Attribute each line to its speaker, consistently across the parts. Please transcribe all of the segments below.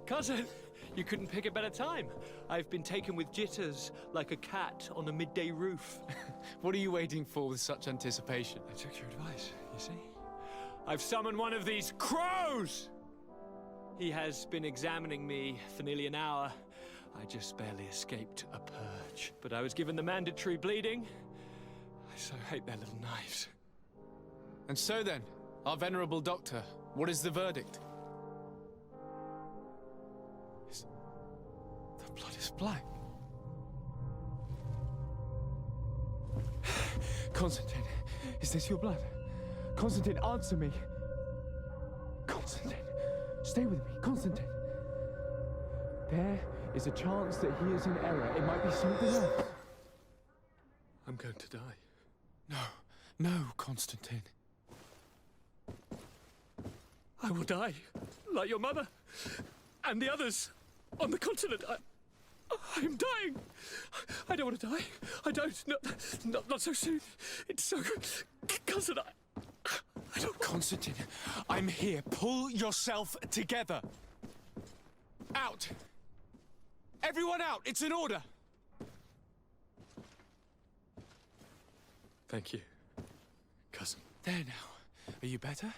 Speaker 1: Cousin, you couldn't pick a better time. I've been taken with jitters like a cat on a midday roof.
Speaker 2: What are you waiting for with such anticipation?
Speaker 1: I took your advice, you see. I've summoned one of these crows! He has been examining me for nearly an hour. I just barely escaped a purge. But I was given the mandatory bleeding. I so hate their little knives.
Speaker 2: And so then, our venerable doctor, what is the verdict? The blood is black.
Speaker 3: Constantine, is this your blood? Constantine, answer me. Constantine, stay with me. Constantine. There is a chance that he is in error. It might be something else.
Speaker 1: I'm going to die.
Speaker 2: No, Constantine.
Speaker 1: I will die, like your mother, and the others on the continent. I'm dying. I don't want to die. I don't. Not so soon. It's so... Cousin, I don't...
Speaker 2: Constantine, I'm here. Pull yourself together. Out. Everyone out. It's an order.
Speaker 1: Thank you, cousin.
Speaker 2: There now. Are you better?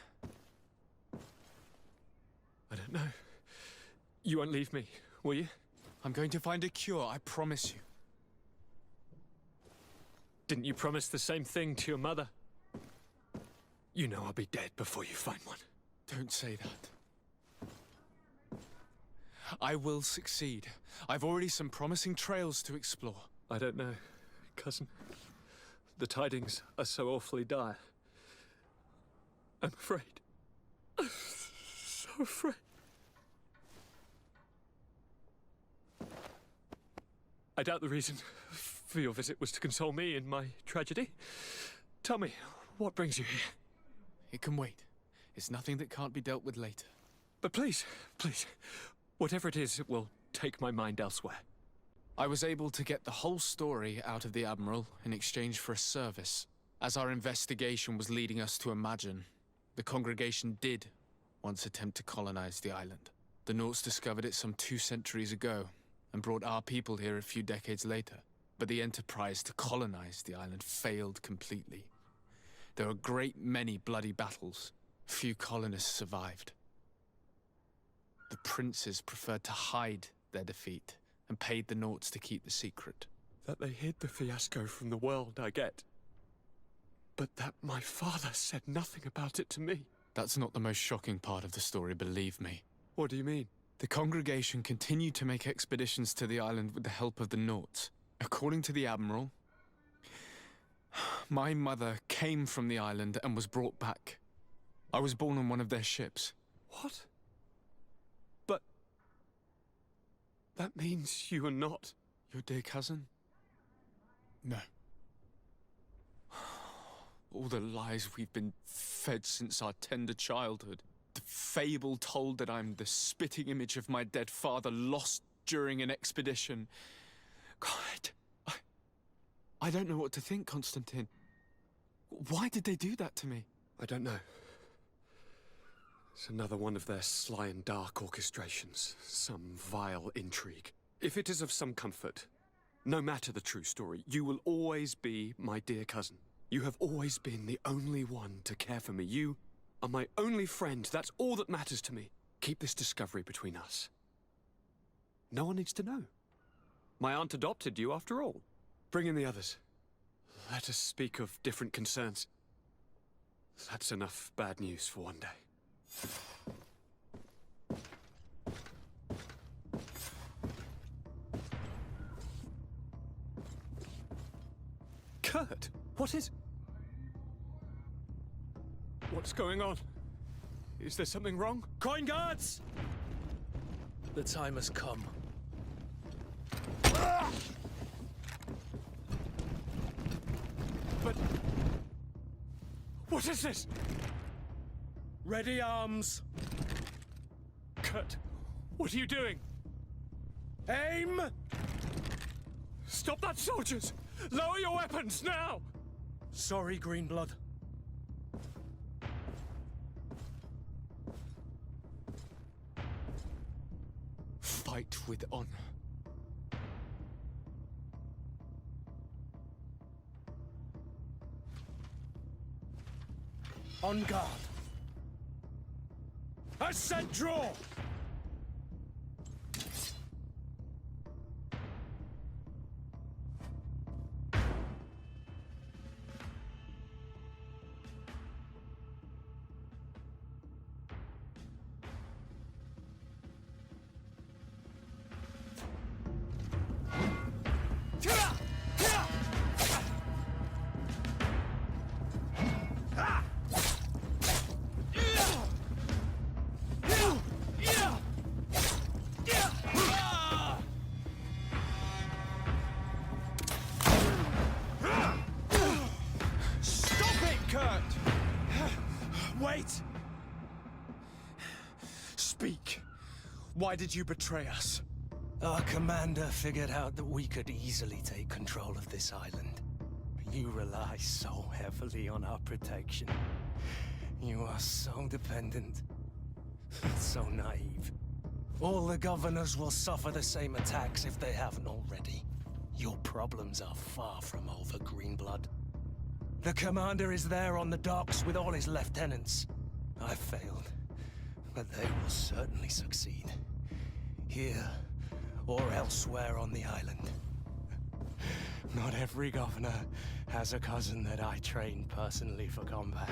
Speaker 1: I don't know. You won't leave me, will you?
Speaker 2: I'm going to find a cure, I promise you.
Speaker 1: Didn't you promise the same thing to your mother? You know I'll be dead before you find one.
Speaker 2: Don't say that. I will succeed. I've already some promising trails to explore.
Speaker 1: I don't know, cousin. The tidings are so awfully dire. I'm afraid. I'm so afraid. I doubt the reason for your visit was to console me in my tragedy. Tell me, what brings you here?
Speaker 2: It can wait. It's nothing that can't be dealt with later.
Speaker 1: But please, whatever it is, it will take my mind elsewhere.
Speaker 2: I was able to get the whole story out of the Admiral in exchange for a service. As our investigation was leading us to imagine, the congregation did once attempt to colonize the island. The Nauts discovered it some 2 centuries ago and brought our people here a few decades later. But the enterprise to colonize the island failed completely. There were a great many bloody battles. Few colonists survived. The princes preferred to hide their defeat and paid the Nauts to keep the secret.
Speaker 1: That they hid the fiasco from the world, I get. But that my father said nothing about it to me.
Speaker 2: That's not the most shocking part of the story, believe me.
Speaker 1: What do you mean?
Speaker 2: The congregation continued to make expeditions to the island with the help of the Nauts. According to the Admiral, my mother came from the island and was brought back. I was born on one of their ships.
Speaker 1: What? But... that means you are not...
Speaker 2: Your dear cousin? No. All the lies we've been fed since our tender childhood. The fable told that I'm the spitting image of my dead father lost during an expedition. God, I don't know what to think, Constantine. Why did they do that to me?
Speaker 1: I don't know. It's another one of their sly and dark orchestrations. Some vile intrigue. If it is of some comfort, no matter the true story, you will always be my dear cousin. You have always been the only one to care for me. You are my only friend. That's all that matters to me. Keep this discovery between us. No one needs to know. My aunt adopted you after all. Bring in the others. Let us speak of different concerns. That's enough bad news for one day. Kurt, what is... What's going on? Is there something wrong?
Speaker 4: Coin guards! The time has come.
Speaker 1: But... what is this?
Speaker 4: Ready arms.
Speaker 1: Kurt, what are you doing?
Speaker 4: Aim!
Speaker 1: Stop that, soldiers! Lower your weapons, now!
Speaker 4: Sorry, Greenblood.
Speaker 2: fight with honor.
Speaker 4: On guard. I said draw! Wait!
Speaker 2: Speak. Why did you betray us?
Speaker 4: Our commander figured out that we could easily take control of this island. You rely so heavily on our protection. You are so dependent. So naive. All the governors will suffer the same attacks if they haven't already. Your problems are far from over, Greenblood. The commander is there on the docks with all his lieutenants. I failed, but they will certainly succeed. Here, or elsewhere on the island. Not every governor has a cousin that I trained personally for combat.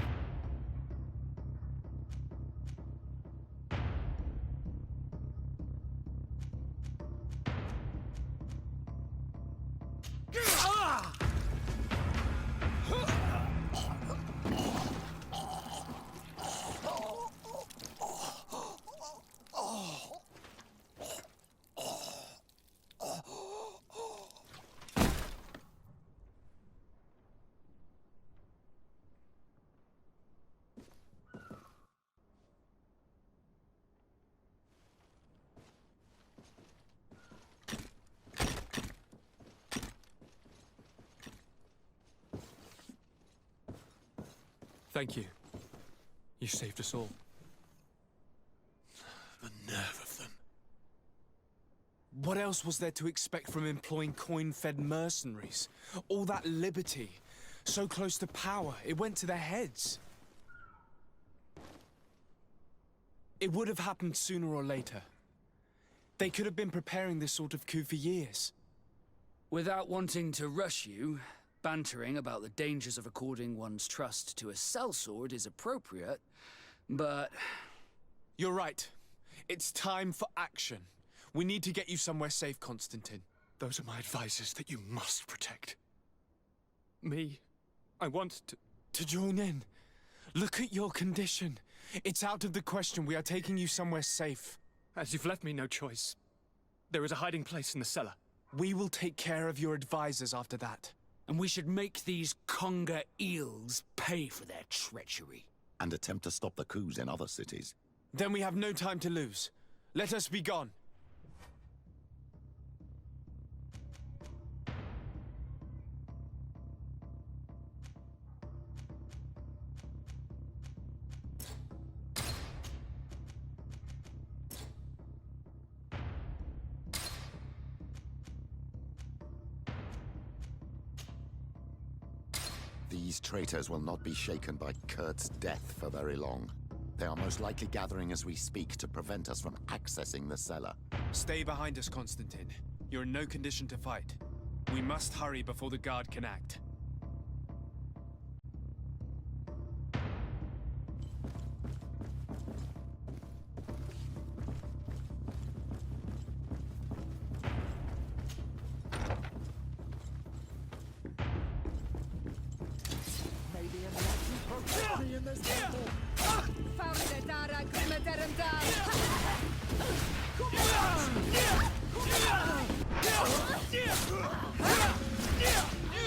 Speaker 1: Thank you. You saved us all. The nerve of them.
Speaker 2: What else was there to expect from employing coin-fed mercenaries? All that liberty, so close to power, it went to their heads. It would have happened sooner or later. They could have been preparing this sort of coup for years.
Speaker 5: Without wanting to rush you, bantering about the dangers of according one's trust to a sellsword is appropriate, but...
Speaker 2: You're right. It's time for action. We need to get you somewhere safe, Constantine.
Speaker 1: Those are my advisors that you must protect. Me, I want
Speaker 2: to join in. Look at your condition. It's out of the question. We are taking you somewhere safe.
Speaker 1: As you've left me no choice, there is a hiding place in the cellar.
Speaker 2: We will take care of your advisors after that.
Speaker 5: And we should make these conger eels pay for their treachery.
Speaker 6: And attempt to stop the coups in other cities.
Speaker 2: Then we have no time to lose. Let us be gone.
Speaker 6: These traitors will not be shaken by Kurt's death for very long. They are most likely gathering as we speak to prevent us from accessing the cellar.
Speaker 2: Stay behind us, Constantine. You're in no condition to fight. We must hurry before the guard can act.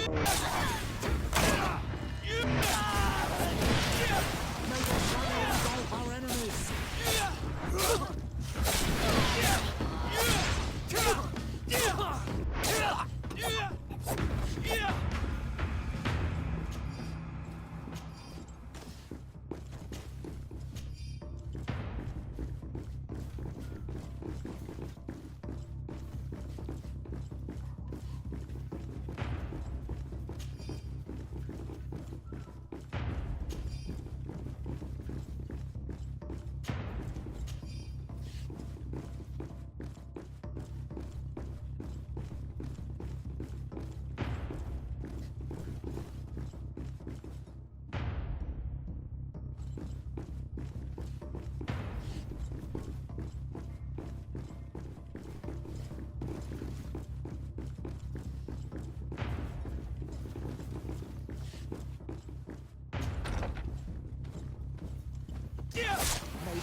Speaker 7: Yeah!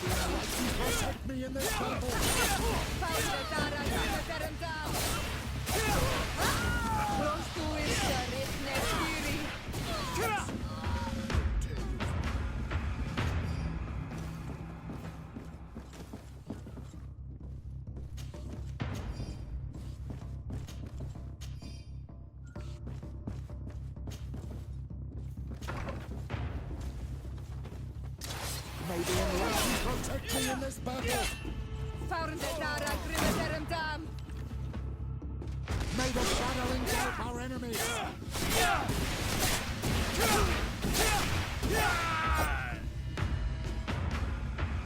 Speaker 6: Protect me in this battle! May the enlightened protect me in this battle! May the shadow engulf our enemies!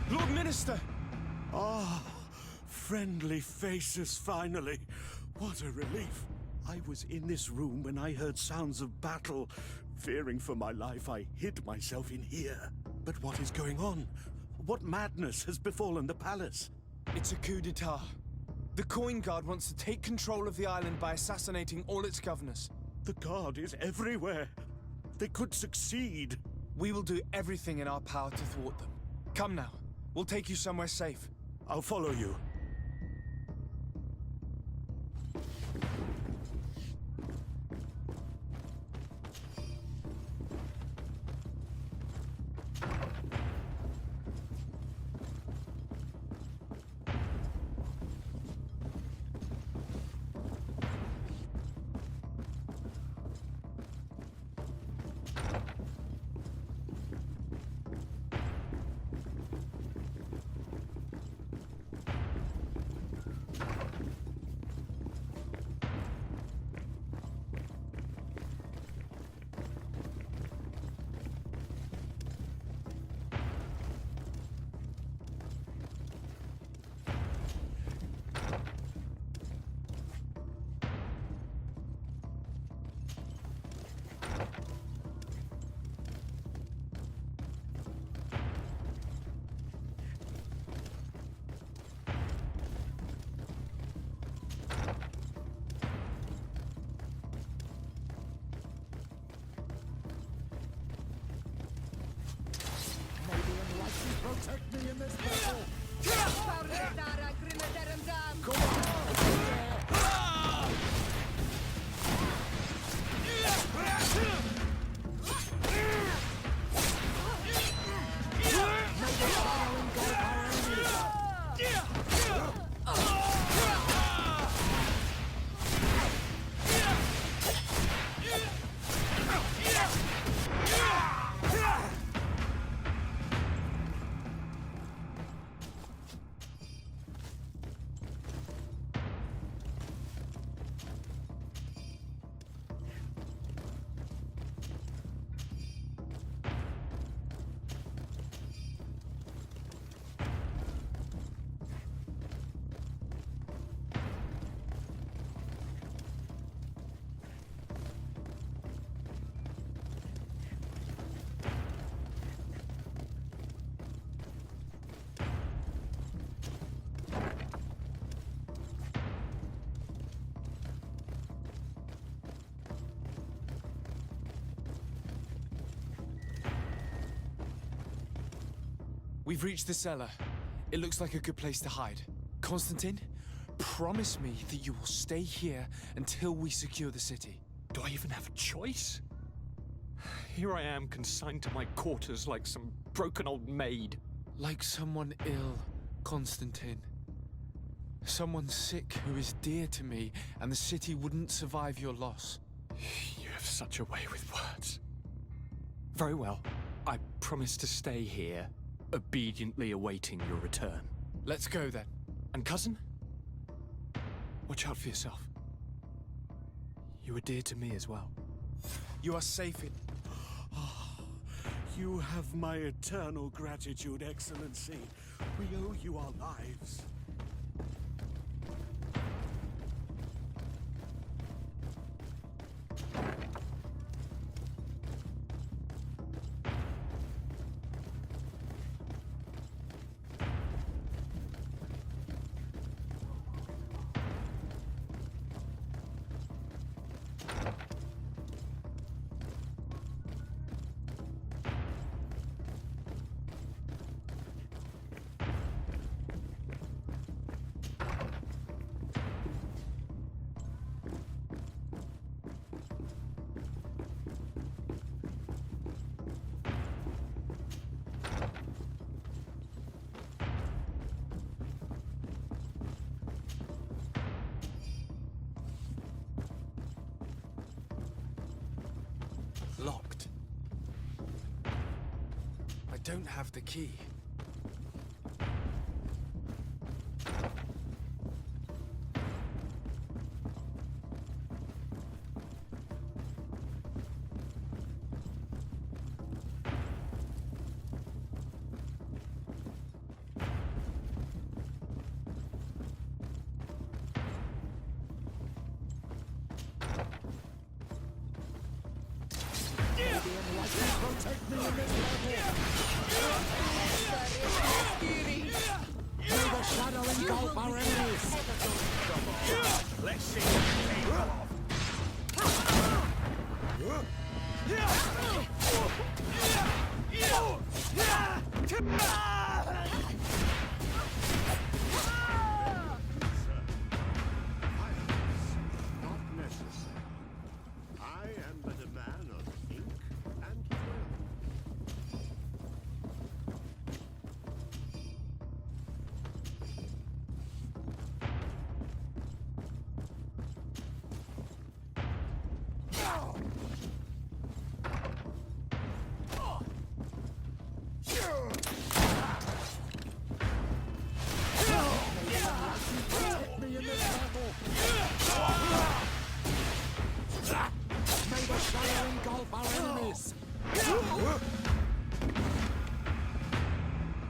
Speaker 3: Lord Minister!
Speaker 7: Ah, friendly faces finally. What a relief. I was in this room when I heard sounds of battle. Fearing for my life, I hid myself in here. But what is going on? What madness has befallen the palace?
Speaker 3: It's a coup d'etat. The Coin Guard wants to take control of the island by assassinating all its governors.
Speaker 7: The guard is everywhere. They could succeed.
Speaker 3: We will do everything in our power to thwart them. Come now. We'll take you somewhere safe.
Speaker 7: I'll follow you. Protect me in this battle!
Speaker 3: We've reached the cellar. It looks like a good place to hide. Constantine, promise me that you will stay here until we secure the city.
Speaker 1: Do I even have a choice? Here I am, consigned to my quarters like some broken old maid.
Speaker 3: Like someone ill, Constantine. Someone sick who is dear to me, and the city wouldn't survive your loss.
Speaker 1: You have such a way with words. Very well. I promise to stay here, obediently awaiting your return.
Speaker 3: Let's go then.
Speaker 1: And cousin? Watch out for yourself. You were dear to me as well.
Speaker 3: You are safe in...
Speaker 7: You have my eternal gratitude, Excellency. We owe you our lives.
Speaker 2: don't have the key.
Speaker 7: Let's see what
Speaker 8: Not necessary. I am but a man of ink and quill.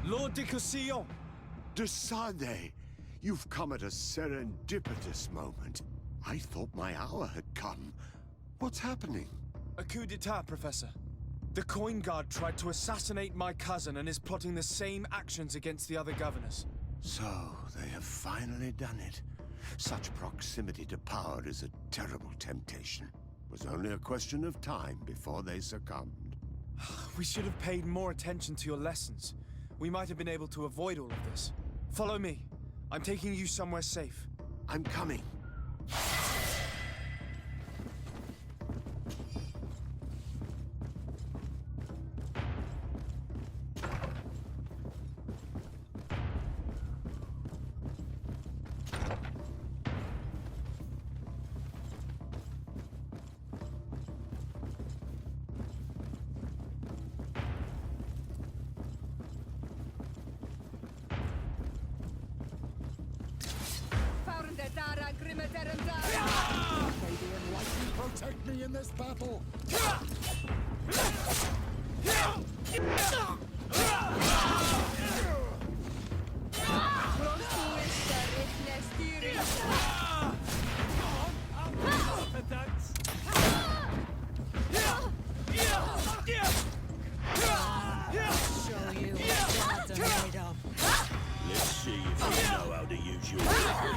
Speaker 3: Lord de Cosillon!
Speaker 8: De Sade, you've come at a serendipitous moment. I thought my hour had come. What's happening?
Speaker 3: A coup d'etat, Professor. The Coin Guard tried to assassinate my cousin and is plotting the same actions against the other governors.
Speaker 8: So, they have finally done it. Such proximity to power is a terrible temptation. It was only a question of time before they succumbed.
Speaker 3: We should have paid more attention to your lessons. We might have been able to avoid all of this. Follow me. I'm taking you somewhere safe.
Speaker 8: I'm coming.
Speaker 6: May the Enlightened protect me in this battle!
Speaker 9: Show you what gods are made of.
Speaker 7: Let's see if you know how to use your weapon.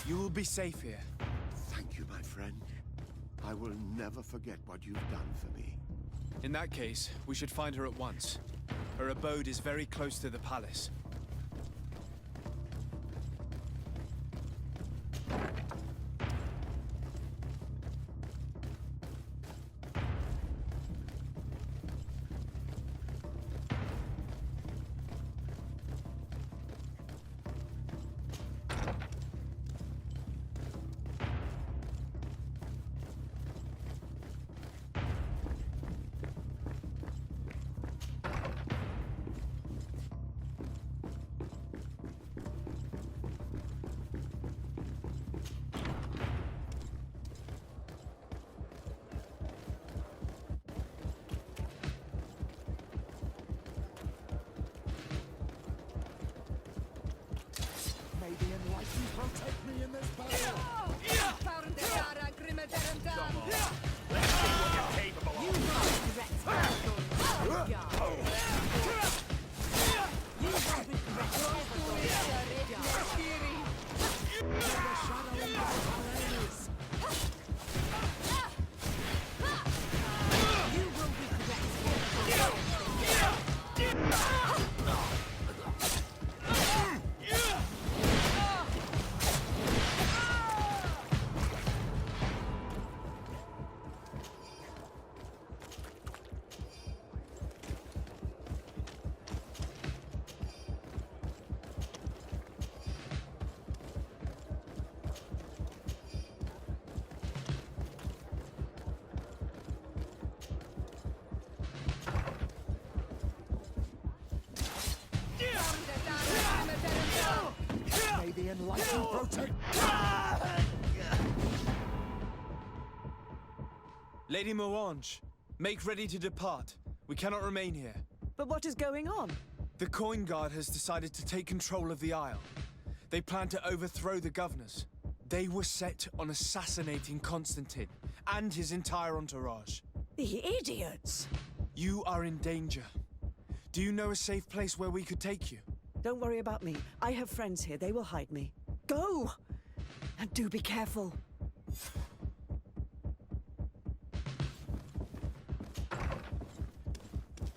Speaker 3: You will be safe here.
Speaker 8: Thank you, my friend. I will never forget what you've done for me.
Speaker 3: In that case, we should find her at once. Her abode is very close to the palace.
Speaker 6: the enlightened protect...
Speaker 10: Lady Moange, make ready to depart. We cannot remain here.
Speaker 9: But what is going on?
Speaker 10: The Coin Guard has decided to take control of the Isle. They plan to overthrow the governors. They were set on assassinating Constantine and his entire entourage.
Speaker 9: The idiots!
Speaker 10: You are in danger. Do you know a safe place where we could take you?
Speaker 9: Don't worry about me. I have friends here. They will hide me. Go! And do be careful.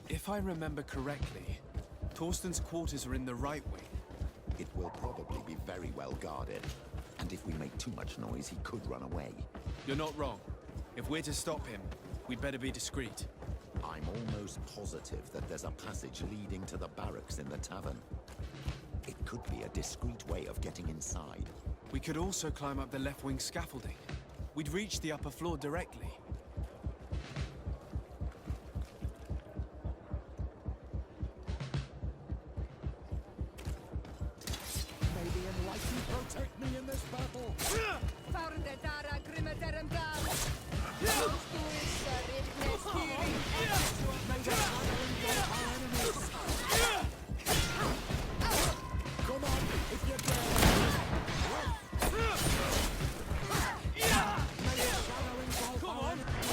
Speaker 10: If I remember correctly, Torsten's quarters are in the right wing.
Speaker 6: It will probably be very well guarded. And if we make too much noise, he could run away.
Speaker 10: You're not wrong. If we're to stop him, we'd better be discreet.
Speaker 6: I'm almost positive that there's a passage leading to the barracks in the tavern. It could be a discreet way of getting inside.
Speaker 10: We could also climb up the left wing scaffolding. We'd reach the upper floor directly.
Speaker 6: May the enlightened protect me in this battle! Come on, if you dare! May the shadow engulf our enemies!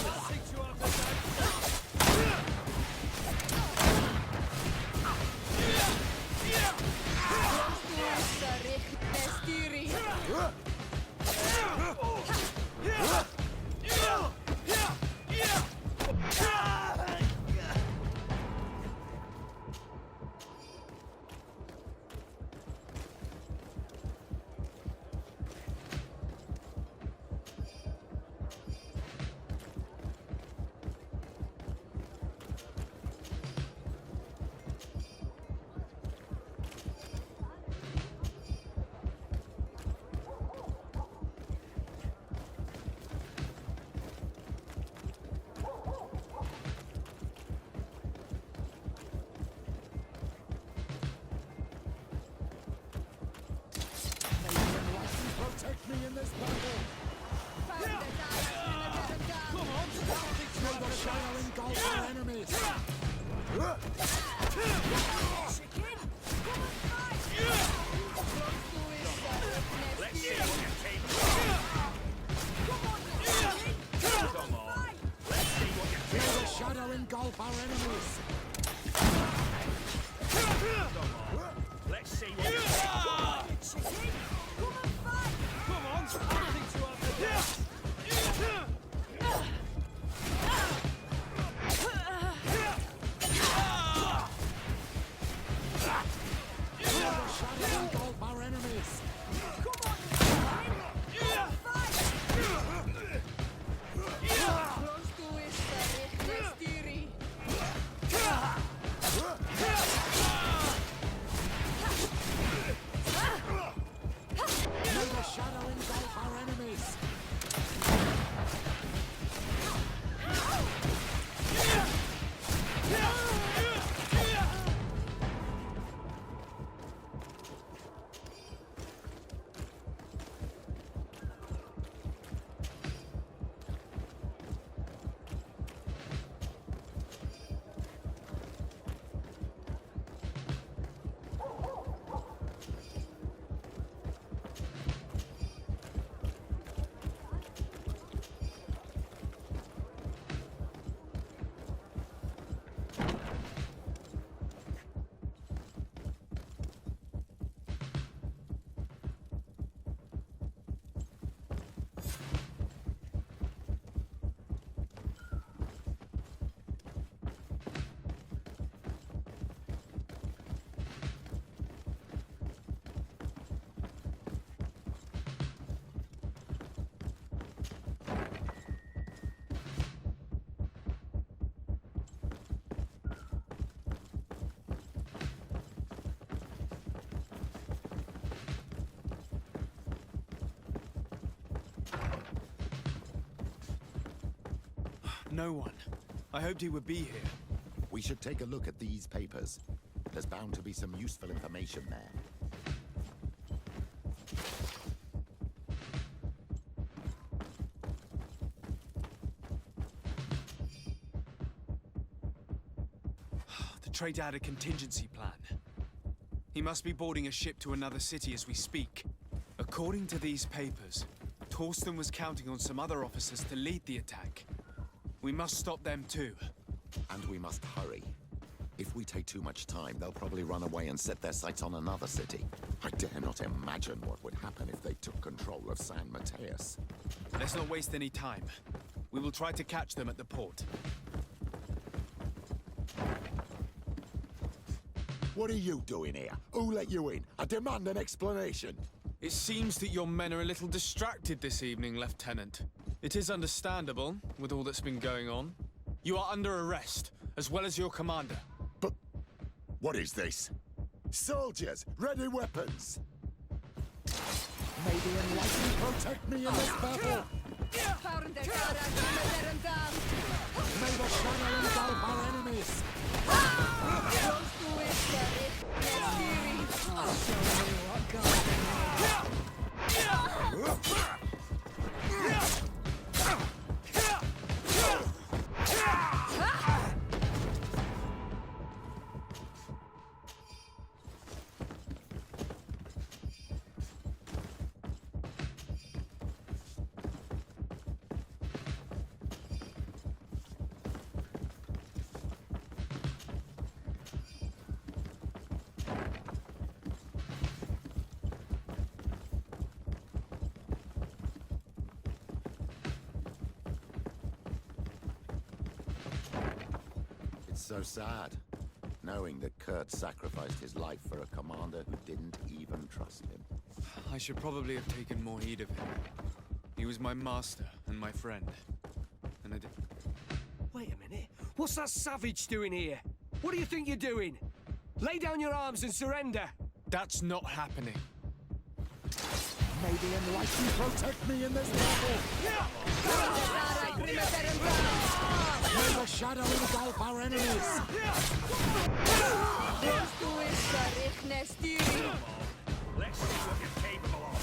Speaker 6: Protect me in this battle! Come on! May the shadow engulf our enemies!
Speaker 7: Let's see what you're capable of. Come on. Let's see what you're
Speaker 6: May
Speaker 7: capable
Speaker 6: the shadow engulf our enemies!
Speaker 7: of. Come on. Let's see what you're capable of.
Speaker 10: Come on! I think you are the best!
Speaker 6: May the shadow engulf our enemies! May the shadow engulf our enemies!
Speaker 10: No one. I hoped he would be here.
Speaker 6: We should take a look at these papers. There's bound to be some useful information there.
Speaker 10: trait out a contingency plan. He must be boarding a ship to another city as we speak. According to these papers, Torsten was counting on some other officers to lead the attack. We must stop them too.
Speaker 6: And we must hurry. If we take too much time, they'll probably run away and set their sights on another city. I dare not imagine what would happen if they took control of San Mateus.
Speaker 10: Let's not waste any time. We will try to catch them at the port.
Speaker 6: What are you doing here? Who let you in? I demand an explanation.
Speaker 10: It seems that your men are a little distracted this evening, Lieutenant. It is understandable, with all that's been going on. You are under arrest, as well as your commander.
Speaker 6: But what is this? Soldiers, ready weapons! May the enlightened protect me in this battle! May the shadow engulf our enemies! It's so sad, knowing that Kurt sacrificed his life for a commander who didn't even trust him.
Speaker 10: I should probably have taken more heed of him. He was my master and my friend. And I did...
Speaker 4: Wait a minute. What's that savage doing here? What do you think you're doing? Lay down your arms and surrender.
Speaker 10: That's not happening.
Speaker 6: May the enlightened protect me in this battle! May the shadow engulf our enemies!
Speaker 7: Let's see what you're capable of.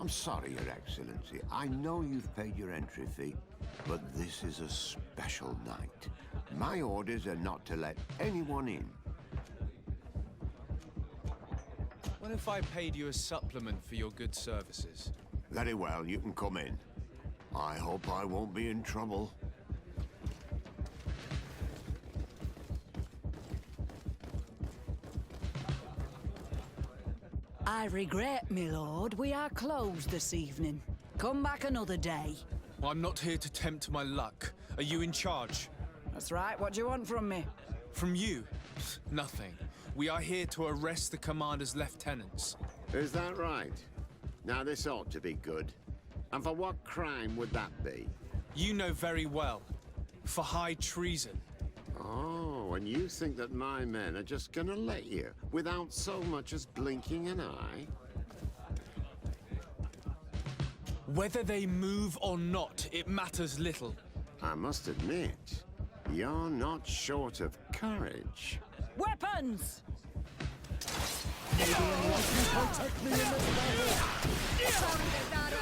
Speaker 8: I'm sorry, Your Excellency. I know you've paid your entry fee, but this is a special night. My orders are not to let anyone in.
Speaker 10: What if I paid you a supplement for your good services?
Speaker 8: Very well, you can come in. I hope I won't be in trouble.
Speaker 9: I regret, my lord, we are closed this evening. Come back another day.
Speaker 2: I'm not here to tempt my luck. Are you in charge?
Speaker 9: That's right, what do you want from me?
Speaker 2: From you? Nothing. We are here to arrest the commander's lieutenants.
Speaker 8: Is that right? Now this ought to be good. And for what crime would that be?
Speaker 2: You know very well. For high treason.
Speaker 8: Oh, and you think that my men are just gonna let you, without so much as blinking an eye?
Speaker 2: Whether they move or not, it matters little.
Speaker 8: I must admit, you're not short of courage.
Speaker 9: Weapons!
Speaker 8: Protect me in this battle!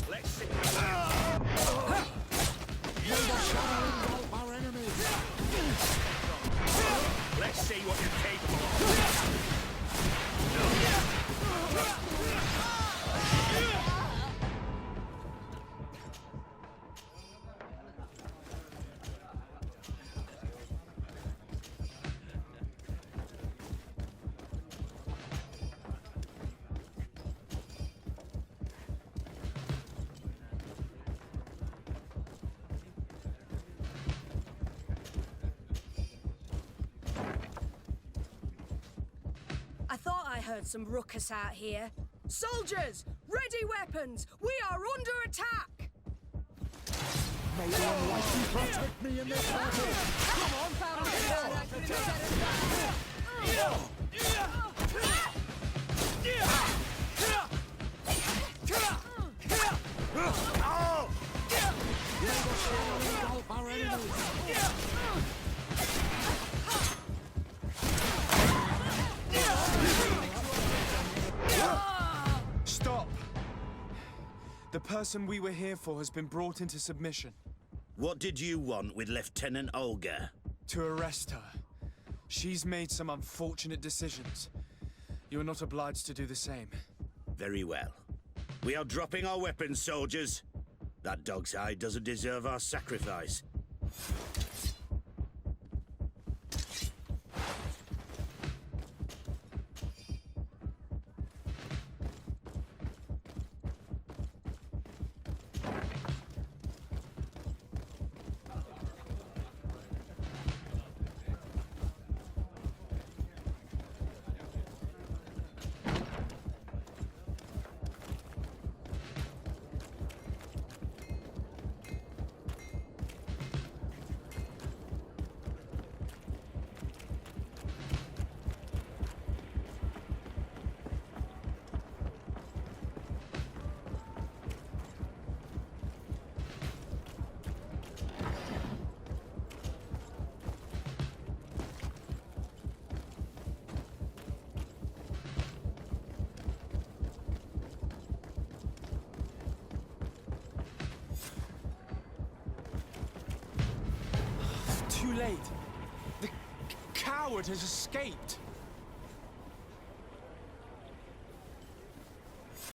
Speaker 7: Let's see.
Speaker 8: Our enemies!
Speaker 7: Let's see what you're capable of.
Speaker 11: I thought I heard some ruckus out here. Soldiers, ready weapons! We are under attack!
Speaker 8: May the Almighty protect me in this battle!
Speaker 11: Come on,
Speaker 8: Our enemies!
Speaker 2: Stop! The person we were here for has been brought into submission.
Speaker 12: What did you want with Lieutenant Olga?
Speaker 2: To arrest her. She's made some unfortunate decisions. You are not obliged to do the same.
Speaker 12: Very well. We are dropping our weapons, soldiers. That dog's hide doesn't deserve our sacrifice.
Speaker 2: Too late. The coward has escaped.